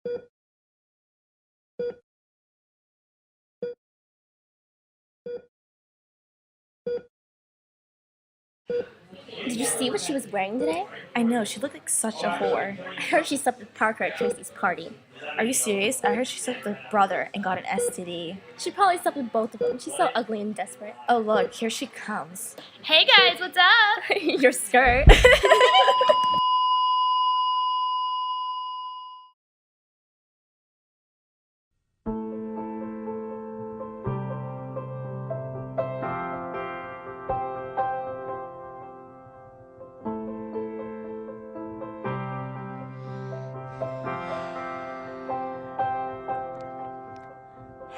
Did you see what she was wearing today? I know, she looked like such a whore. I heard she slept with Parker at Tracy's party. Are you serious? I heard she slept with her brother and got an STD. She probably slept with both of them. She's so ugly and desperate. Oh look, here she comes. Hey guys, what's up? Your skirt.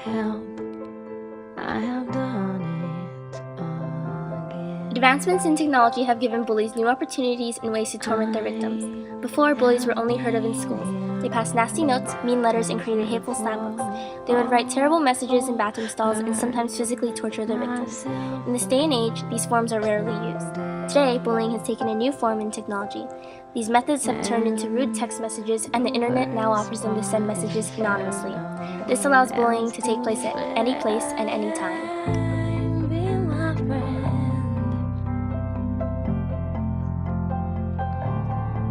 Help, I have done it again. Advancements in technology have given bullies new opportunities and ways to torment their victims. Before, bullies were only heard of in schools. They passed nasty notes, mean letters, and created hateful slam books. They would write terrible messages in bathroom stalls and sometimes physically torture their victims. In this day and age, these forms are rarely used. Today, bullying has taken a new form in technology. These methods have turned into rude text messages, and the internet now offers them to send messages anonymously. This allows bullying to take place at any place and any time. Be my friend.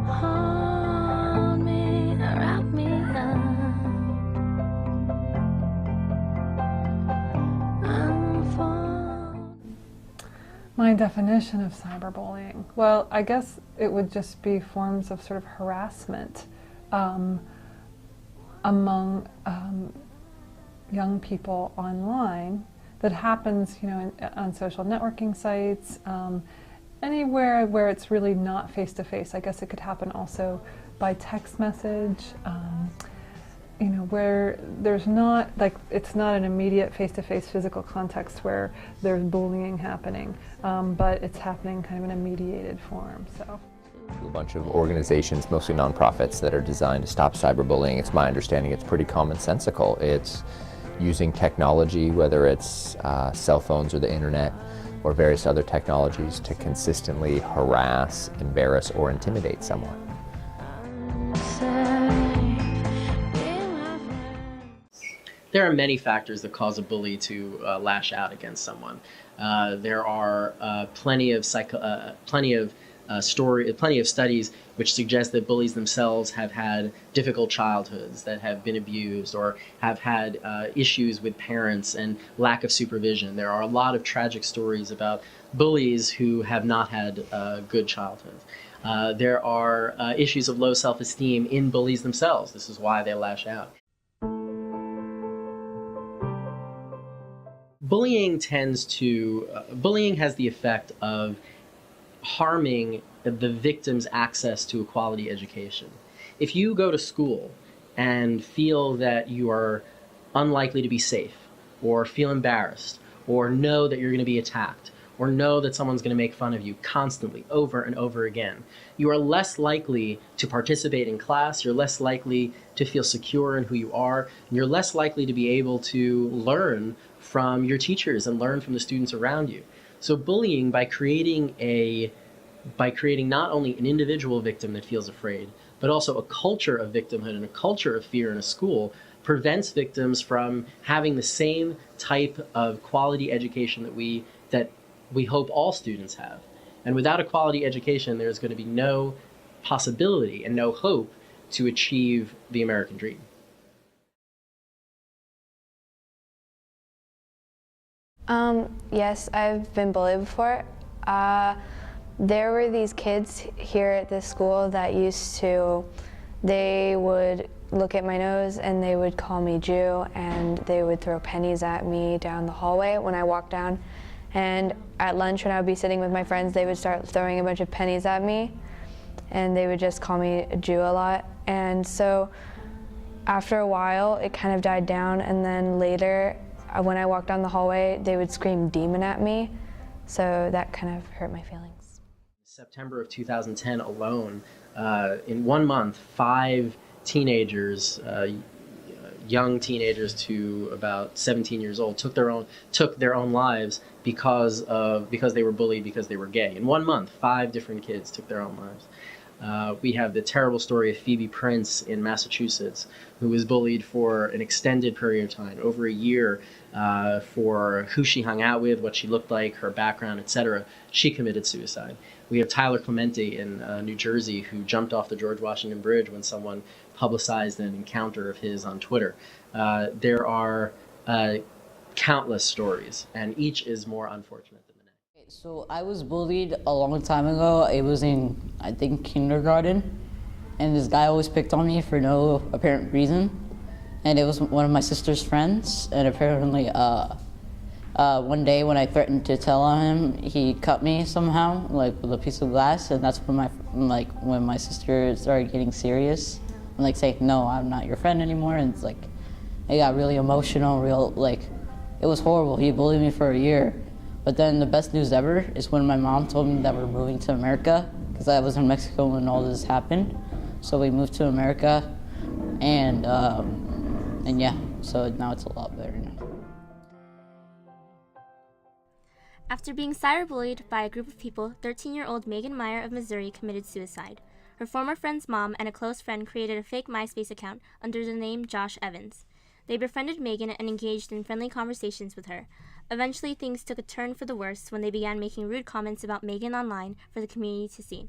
Hold me, wrap me up. My definition of cyberbullying, well, I guess it would just be forms of sort of harassment among young people online that happens, on social networking sites, anywhere where it's really not face-to-face. I guess it could happen also by text message, where there's not, it's not an immediate face-to-face physical context where there's bullying happening, but it's happening kind of in a mediated form, so. A bunch of organizations, mostly nonprofits, that are designed to stop cyberbullying. It's my understanding it's pretty commonsensical. It's using technology, whether it's cell phones or the internet or various other technologies, to consistently harass, embarrass, or intimidate someone. There are many factors that cause a bully to lash out against someone. There are plenty of studies which suggest that bullies themselves have had difficult childhoods, that have been abused, or have had issues with parents and lack of supervision. There are a lot of tragic stories about bullies who have not had good childhoods. There are issues of low self-esteem in bullies themselves. This is why they lash out. Bullying has the effect of harming the victim's access to a quality education. If you go to school and feel that you are unlikely to be safe, or feel embarrassed, or know that you're going to be attacked, or know that someone's going to make fun of you constantly, over and over again, you are less likely to participate in class, you're less likely to feel secure in who you are, and you're less likely to be able to learn from your teachers and learn from the students around you. So bullying, by creating not only an individual victim that feels afraid, but also a culture of victimhood and a culture of fear in a school, prevents victims from having the same type of quality education that we hope all students have. And without a quality education, there's going to be no possibility and no hope to achieve the American dream. Yes, I've been bullied before. There were these kids here at this school that they would look at my nose and they would call me Jew, and they would throw pennies at me down the hallway when I walked down. And at lunch, when I would be sitting with my friends, they would start throwing a bunch of pennies at me, and they would just call me a Jew a lot. And so after a while, it kind of died down, and then later, when I walked down the hallway, they would scream demon at me, so that kind of hurt my feelings. September of 2010 alone, in 1 month, 5 teenagers, young teenagers to about 17 years old, took their own lives because they were bullied because they were gay. In 1 month, 5 different kids took their own lives. We have the terrible story of Phoebe Prince in Massachusetts, who was bullied for an extended period of time, over a year, for who she hung out with, what she looked like, her background, etc. She committed suicide. We have Tyler Clementi in New Jersey, who jumped off the George Washington Bridge when someone publicized an encounter of his on Twitter. There are countless stories, and each is more unfortunate than the next. So I was bullied a long time ago. It was in, I think, kindergarten. And this guy always picked on me for no apparent reason. And it was one of my sister's friends. And apparently, one day when I threatened to tell on him, he cut me somehow, like with a piece of glass. And that's when my sister started getting serious. And like saying, no, I'm not your friend anymore. And it's like, it got really emotional, it was horrible. He bullied me for a year. But then the best news ever is when my mom told me that we're moving to America, because I was in Mexico when all this happened. So we moved to America, and yeah, so now it's a lot better now. After being cyberbullied by a group of people, 13-year-old Megan Meyer of Missouri committed suicide. Her former friend's mom and a close friend created a fake MySpace account under the name Josh Evans. They befriended Megan and engaged in friendly conversations with her. Eventually, things took a turn for the worse when they began making rude comments about Megan online for the community to see.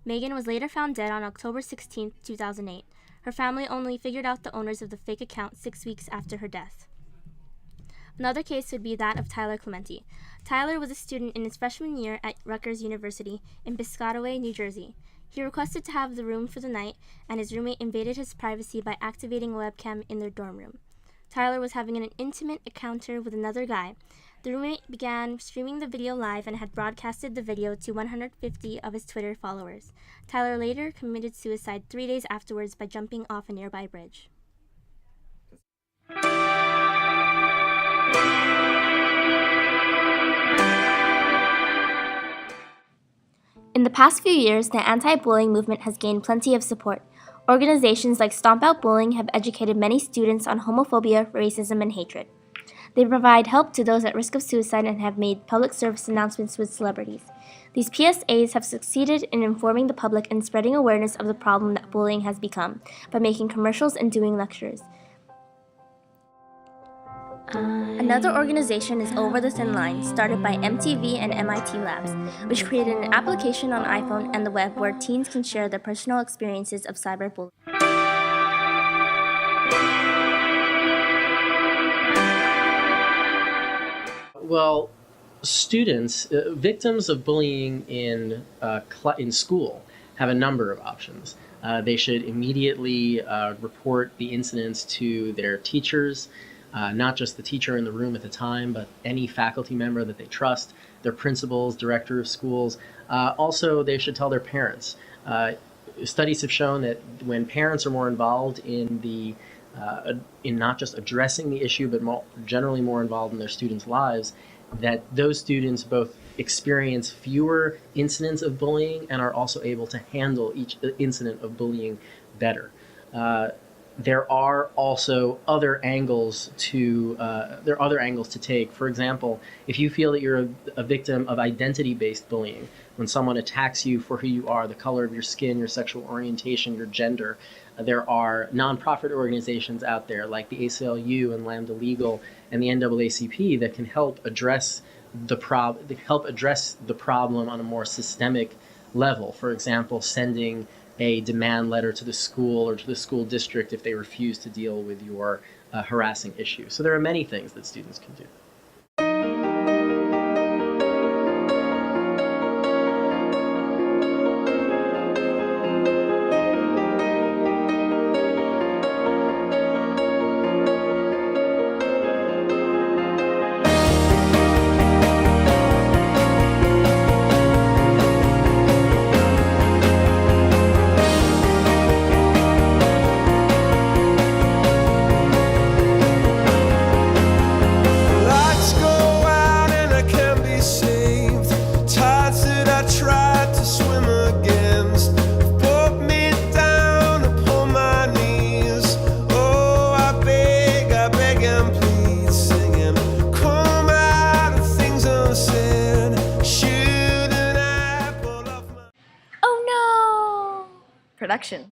Megan was later found dead on October 16, 2008. Her family only figured out the owners of the fake account 6 weeks after her death. Another case would be that of Tyler Clementi. Tyler was a student in his freshman year at Rutgers University in Piscataway, New Jersey. He requested to have the room for the night, and his roommate invaded his privacy by activating a webcam in their dorm room. Tyler was having an intimate encounter with another guy. The roommate began streaming the video live and had broadcasted the video to 150 of his Twitter followers. Tyler later committed suicide 3 days afterwards by jumping off a nearby bridge. In the past few years, the anti-bullying movement has gained plenty of support. Organizations like Stomp Out Bullying have educated many students on homophobia, racism, and hatred. They provide help to those at risk of suicide and have made public service announcements with celebrities. These PSAs have succeeded in informing the public and spreading awareness of the problem that bullying has become by making commercials and doing lectures. Another organization is Over the Thin Line, started by MTV and MIT Labs, which created an application on iPhone and the web where teens can share their personal experiences of cyberbullying. Well, students, victims of bullying in school have a number of options. They should immediately report the incidents to their teachers, not just the teacher in the room at the time, but any faculty member that they trust, their principals, director of schools. Also, they should tell their parents. Studies have shown that when parents are more involved in not just addressing the issue, but generally more involved in their students' lives, that those students both experience fewer incidents of bullying and are also able to handle each incident of bullying better. There are also other angles to take. For example, if you feel that you're a victim of identity-based bullying, when someone attacks you for who you are, the color of your skin, your sexual orientation, your gender, there are nonprofit organizations out there like the ACLU and Lambda Legal and the NAACP that can help address the problem on a more systemic level. For example, sending a demand letter to the school or to the school district if they refuse to deal with your harassing issue. So there are many things that students can do. action.